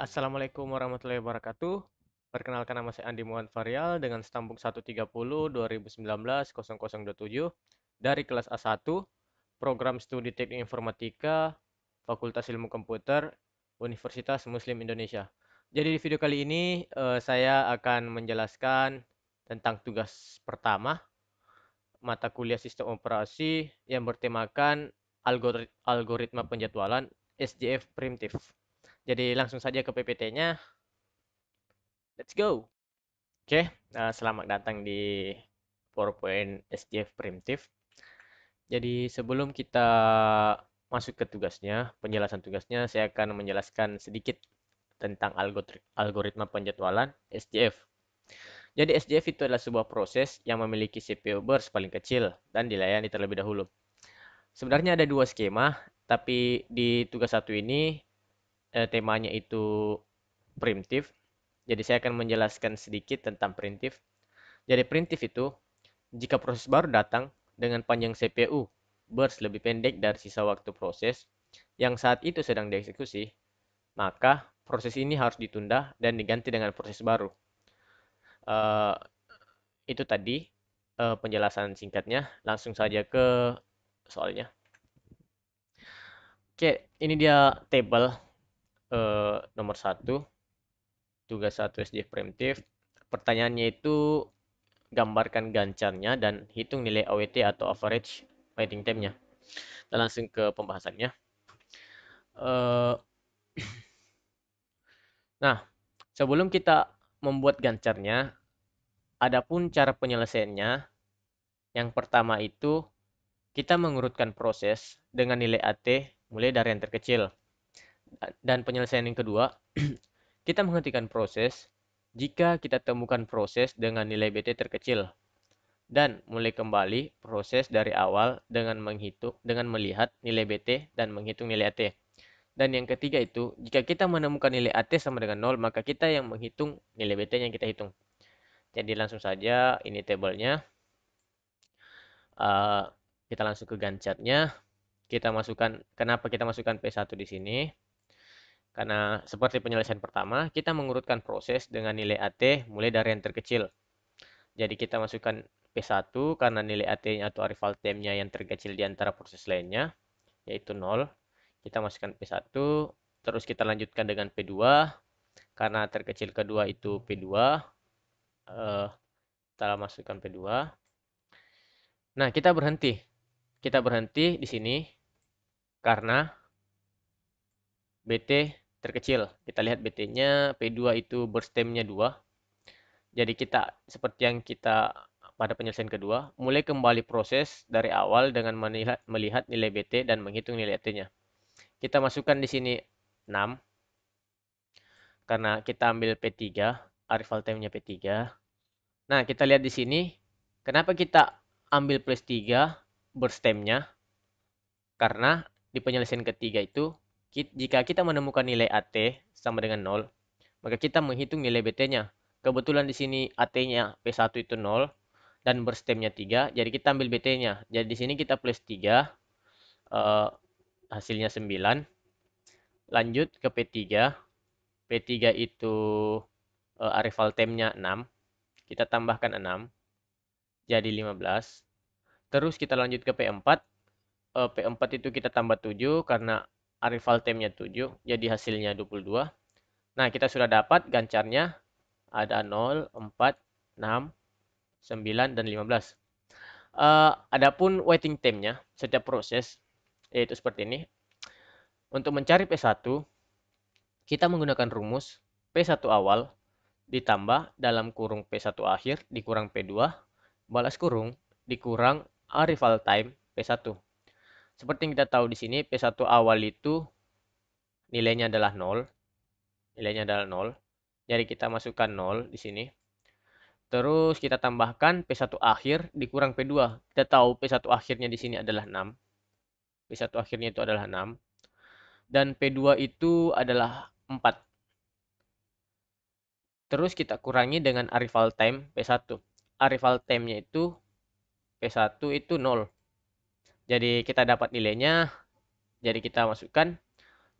Assalamualaikum warahmatullahi wabarakatuh. Perkenalkan, nama saya Andi Muhammad Faryal dengan stambuk 130 2019 0027 dari kelas A1 Program Studi Teknik Informatika Fakultas Ilmu Komputer Universitas Muslim Indonesia. Jadi di video kali ini saya akan menjelaskan tentang tugas pertama mata kuliah Sistem Operasi yang bertemakan algoritma penjadwalan SJF primitif. Jadi langsung saja ke PPT-nya. Let's go. Oke, selamat datang di PowerPoint SJF primitif. Jadi sebelum kita masuk ke tugasnya, penjelasan tugasnya, saya akan menjelaskan sedikit tentang algoritma penjadwalan SJF. Jadi SJF itu adalah sebuah proses yang memiliki CPU burst paling kecil dan dilayani terlebih dahulu. Sebenarnya ada dua skema, tapi di tugas satu ini temanya itu primitif. Jadi saya akan menjelaskan sedikit tentang primitif. Jadi primitif itu jika proses baru datang dengan panjang CPU burst lebih pendek dari sisa waktu proses yang saat itu sedang dieksekusi, maka proses ini harus ditunda dan diganti dengan proses baru. Uh, itu tadi penjelasan singkatnya. Langsung saja ke soalnya. Oke, ini dia tabel nomor 1, tugas 1 SJF primitif. Pertanyaannya itu gambarkan gancarnya dan hitung nilai AWT atau average waiting time-nya. Kita langsung ke pembahasannya. Uh, nah, sebelum kita membuat gancarnya, adapun cara penyelesaiannya, yang pertama itu kita mengurutkan proses dengan nilai AT mulai dari yang terkecil. Dan penyelesaian yang kedua, kita menghentikan proses jika kita temukan proses dengan nilai BT terkecil. Dan mulai kembali proses dari awal dengan melihat nilai BT dan menghitung nilai AT. Dan yang ketiga itu, jika kita menemukan nilai AT sama dengan 0, maka kita yang menghitung nilai BT yang kita hitung. Jadi langsung saja, ini tabelnya. Kita langsung ke gancarnya. Kenapa kita masukkan P1 di sini? Karena seperti penyelesaian pertama, kita mengurutkan proses dengan nilai AT mulai dari yang terkecil. Jadi kita masukkan P1 karena nilai AT-nya atau arrival time-nya yang terkecil di antara proses lainnya, yaitu 0. Kita masukkan P1, terus kita lanjutkan dengan P2, karena terkecil kedua itu P2. Kita masukkan P2. Nah, kita berhenti. Kita berhenti di sini karena BT terkecil. Kita lihat BT-nya, P2 itu burst time-nya 2. Jadi kita, seperti yang kita pada penyelesaian kedua, mulai kembali proses dari awal dengan melihat nilai BT dan menghitung nilai AT-nya. Kita masukkan di sini 6, karena kita ambil P3, arrival time-nya P3. Nah, kita lihat di sini, kenapa kita ambil plus 3 burst time-nya? Karena di penyelesaian ketiga itu, jika kita menemukan nilai AT sama dengan 0, maka kita menghitung nilai BT-nya. Kebetulan di sini AT-nya P1 itu 0 dan burst time-nya 3, jadi kita ambil BT-nya. Jadi di sini kita plus 3, hasilnya 9. Lanjut ke P3. P3 itu arrival time-nya 6. Kita tambahkan 6, jadi 15. Terus kita lanjut ke P4. P4 itu kita tambah 7 karena arrival time-nya 7, jadi hasilnya 22. Nah, kita sudah dapat gancarnya ada 0, 4, 6, 9, dan 15. Adapun waiting time-nya setiap proses, yaitu seperti ini. Untuk mencari P1, kita menggunakan rumus P1 awal ditambah dalam kurung P1 akhir dikurang P2, balas kurung dikurang arrival time P1. Seperti yang kita tahu di sini, P1 awal itu nilainya adalah 0. Nilainya adalah 0. Jadi kita masukkan 0 di sini. Terus kita tambahkan P1 akhir dikurang P2. Kita tahu P1 akhirnya di sini adalah 6. P1 akhirnya itu adalah 6. Dan P2 itu adalah 4. Terus kita kurangi dengan arrival time P1. Arrival time-nya itu P1 itu 0. Jadi kita dapat nilainya. Jadi kita masukkan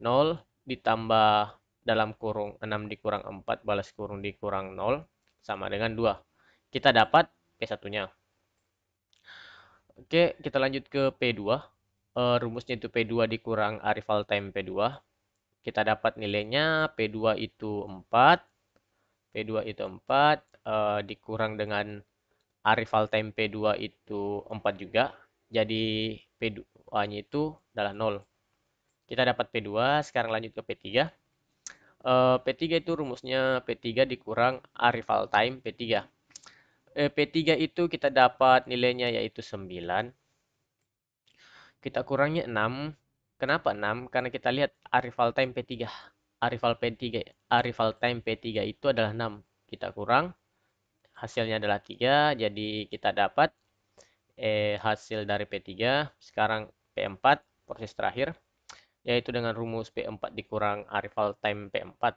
0 ditambah dalam kurung 6 dikurang 4 balas kurung dikurang 0 sama dengan 2. Kita dapat P1-nya. Oke, kita lanjut ke P2. Rumusnya itu P2 dikurang arrival time P2. Kita dapat nilainya P2 itu 4. P2 itu 4 dikurang dengan arrival time P2 itu 4 juga. Jadi P2-nya itu adalah 0. Kita dapat P2, sekarang lanjut ke P3. P3 itu rumusnya P3 dikurang arrival time P3. P3 itu kita dapat nilainya yaitu 9. Kita kurangnya 6. Kenapa 6? Karena kita lihat arrival time P3. Arrival time P3 itu adalah 6. Kita kurang, hasilnya adalah 3. Jadi kita dapat hasil dari P3. Sekarang P4, proses terakhir. Yaitu dengan rumus P4 dikurang arrival time P4.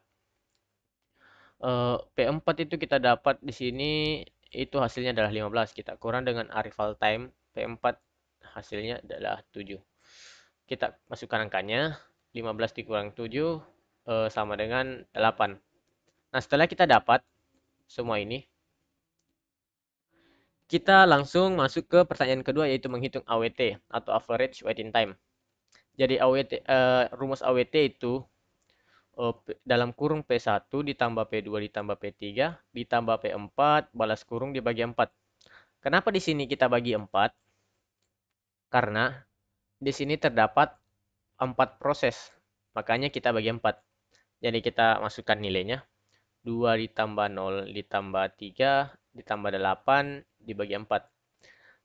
P4 itu kita dapat di sini itu hasilnya adalah 15. Kita kurang dengan arrival time P4 hasilnya adalah 7. Kita masukkan angkanya. 15 dikurang 7 sama dengan 8. Nah, setelah kita dapat semua ini, kita langsung masuk ke pertanyaan kedua yaitu menghitung AWT atau average waiting time. Jadi rumus AWT itu dalam kurung P1 ditambah P2 ditambah P3 ditambah P4 balas kurung dibagi 4. Kenapa di sini kita bagi 4? Karena di sini terdapat 4 proses. Makanya kita bagi 4. Jadi kita masukkan nilainya. 2 ditambah 0 ditambah 3 ditambah 8 dibagi 4.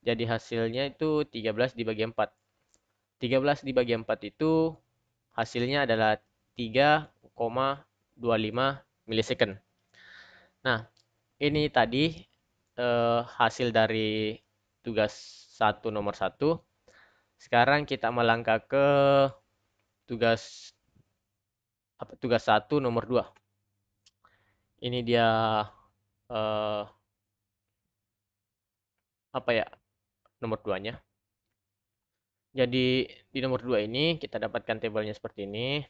Jadi hasilnya itu 13 dibagi 4. 13 dibagi 4 itu hasilnya adalah 3,25 milisecond. Nah, ini tadi hasil dari tugas 1 nomor 1. Sekarang kita melangkah ke tugas 1 nomor 2. Ini dia eh, apa ya? Nomor 2-nya. Jadi di nomor 2 ini kita dapatkan tabelnya seperti ini.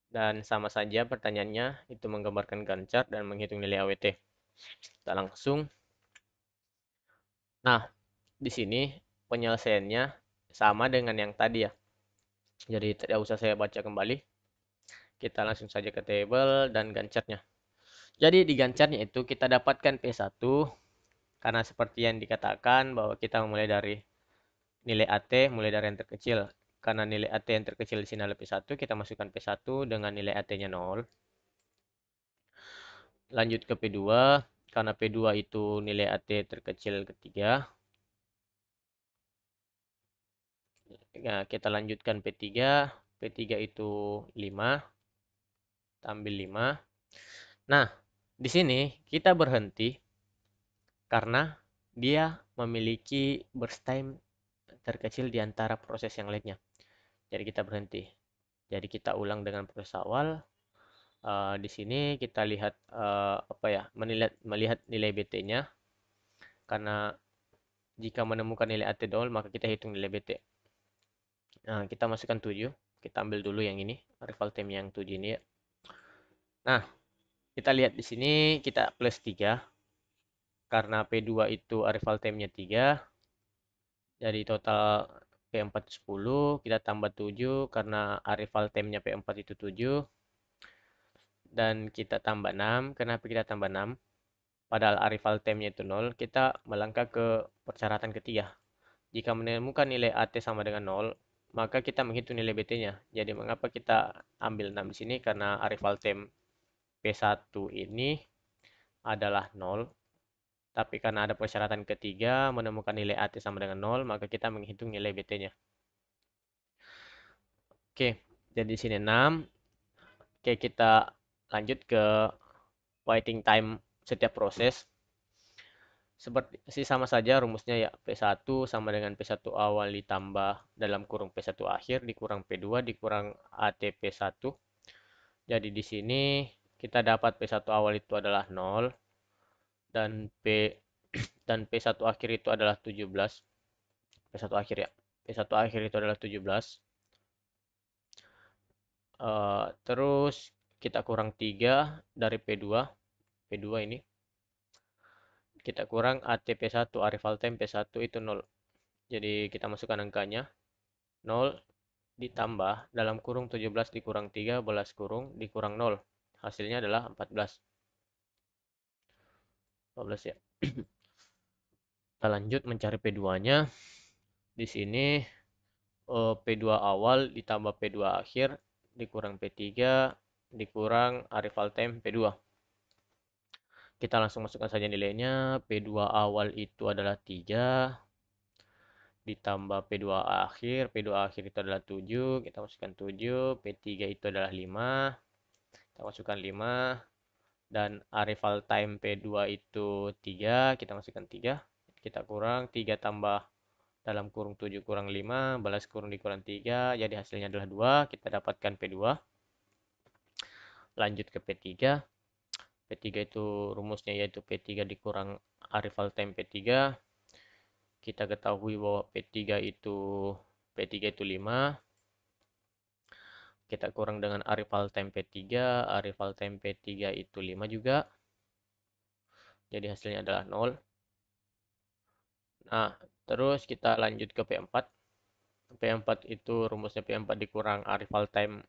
Dan sama saja pertanyaannya itu menggambarkan Gantt chart dan menghitung nilai AWT. Kita langsung. Nah, di sini penyelesaiannya sama dengan yang tadi ya. Jadi tidak usah saya baca kembali. Kita langsung saja ke tabel dan Gantt chart-nya. Jadi di Gantt chart-nya itu kita dapatkan P1 karena seperti yang dikatakan bahwa kita mulai dari nilai AT mulai dari yang terkecil. Karena nilai AT yang terkecil di sini adalah P1, kita masukkan P1 dengan nilai AT-nya 0. Lanjut ke P2, karena P2 itu nilai AT terkecil ketiga. Nah, kita lanjutkan P3. P3 itu 5. Kita ambil 5. Nah, di sini kita berhenti karena dia memiliki burst time terkecil di antara proses yang lainnya. Jadi kita berhenti. Jadi kita ulang dengan proses awal. Di sini kita lihat melihat nilai BT-nya. Karena jika menemukan nilai AT 0, maka kita hitung nilai BT. Nah, kita masukkan 7. Kita ambil dulu yang ini, arrival time yang 7 ini ya. Nah, kita lihat di sini kita plus 3. Karena P2 itu arrival time-nya 3. Jadi total P4 10, kita tambah 7 karena arrival time-nya P4 itu 7. Dan kita tambah 6. Kenapa kita tambah 6? Padahal arrival time-nya itu 0, kita melangkah ke persyaratan ketiga. Jika menemukan nilai AT sama dengan 0, maka kita menghitung nilai BT-nya. Jadi mengapa kita ambil 6 di sini? Karena arrival time P1 ini adalah 0. Tapi karena ada persyaratan ketiga, menemukan nilai AT sama dengan 0, maka kita menghitung nilai BT-nya. Oke, jadi di sini 6. Oke, kita lanjut ke waiting time setiap proses. Seperti sama saja rumusnya ya, P1 sama dengan P1 awal ditambah dalam kurung P1 akhir dikurang P2 dikurang ATP1. Jadi di sini kita dapat P1 awal itu adalah 0 dan P1 akhir itu adalah 17. P1 akhir ya. P1 akhir itu adalah 17. Terus kita kurang 3 dari P2. P2 ini. Kita kurang ATP1, arrival time P1 itu 0. Jadi kita masukkan angkanya. 0 ditambah dalam kurung 17 dikurang 13 kurung dikurang 0. Hasilnya adalah 14. 14 ya. Kita lanjut mencari P2-nya. Di sini P2 awal ditambah P2 akhir dikurang P3 dikurang arrival time P2. Kita langsung masukkan saja nilainya. P2 awal itu adalah 3 ditambah P2 akhir. P2 akhir itu adalah 7. Kita masukkan 7. P3 itu adalah 5. Kita masukkan 5. Dan arrival time P2 itu 3. Kita masukkan 3. Kita kurang 3 tambah dalam kurung 7 kurang 5. Balas kurung dikurang 3. Jadi hasilnya adalah 2. Kita dapatkan P2. Lanjut ke P3. P3 itu rumusnya yaitu P3 dikurang arrival time P3. Kita ketahui bahwa P3 itu 5. Kita kurang dengan arrival time P3. Arrival time P3 itu 5 juga. Jadi hasilnya adalah 0. Nah, terus kita lanjut ke P4. P4 itu rumusnya P4 dikurang arrival time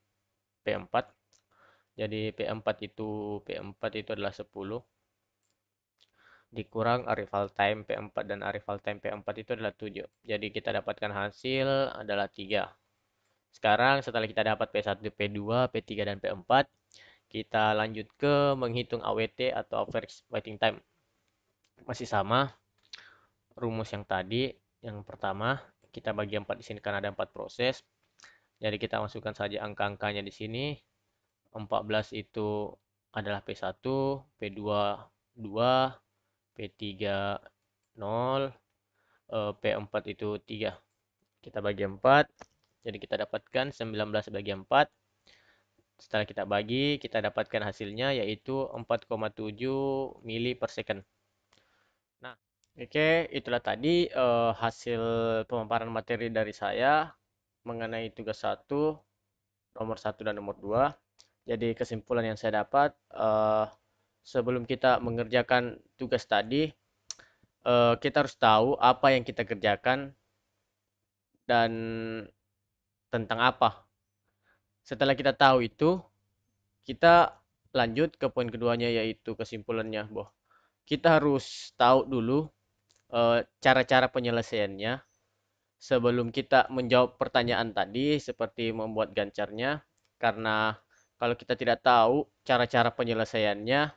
P4. Jadi P4 itu adalah 10 dikurang arrival time P4 dan arrival time P4 itu adalah 7. Jadi kita dapatkan hasil adalah 3. Sekarang setelah kita dapat P1, P2, P3 dan P4, kita lanjut ke menghitung AWT atau average waiting time. Masih sama rumus yang tadi. Yang pertama, kita bagi 4 di sini karena ada 4 proses. Jadi kita masukkan saja angka-angkanya di sini. 14 itu adalah P1, P2 2, P3 0, P4 itu 3. Kita bagi 4. Jadi kita dapatkan 19 bagi 4. Setelah kita bagi, kita dapatkan hasilnya yaitu 4,7 mili per second. Nah, oke, itulah tadi hasil pemaparan materi dari saya mengenai tugas 1, nomor 1 dan nomor 2. Jadi kesimpulan yang saya dapat, sebelum kita mengerjakan tugas tadi, kita harus tahu apa yang kita kerjakan dan tentang apa. Setelah kita tahu itu, kita lanjut ke poin keduanya yaitu kesimpulannya, bahwa kita harus tahu dulu cara-cara penyelesaiannya sebelum kita menjawab pertanyaan tadi seperti membuat gancarnya. Karena kalau kita tidak tahu cara-cara penyelesaiannya,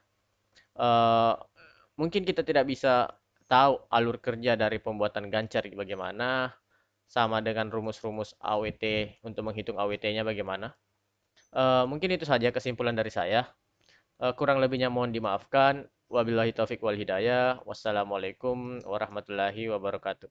mungkin kita tidak bisa tahu alur kerja dari pembuatan gancar bagaimana, sama dengan rumus-rumus AWT untuk menghitung AWT-nya bagaimana. Mungkin itu saja kesimpulan dari saya. Kurang lebihnya mohon dimaafkan. Wabillahi taufik wal hidayah. Wassalamualaikum warahmatullahi wabarakatuh.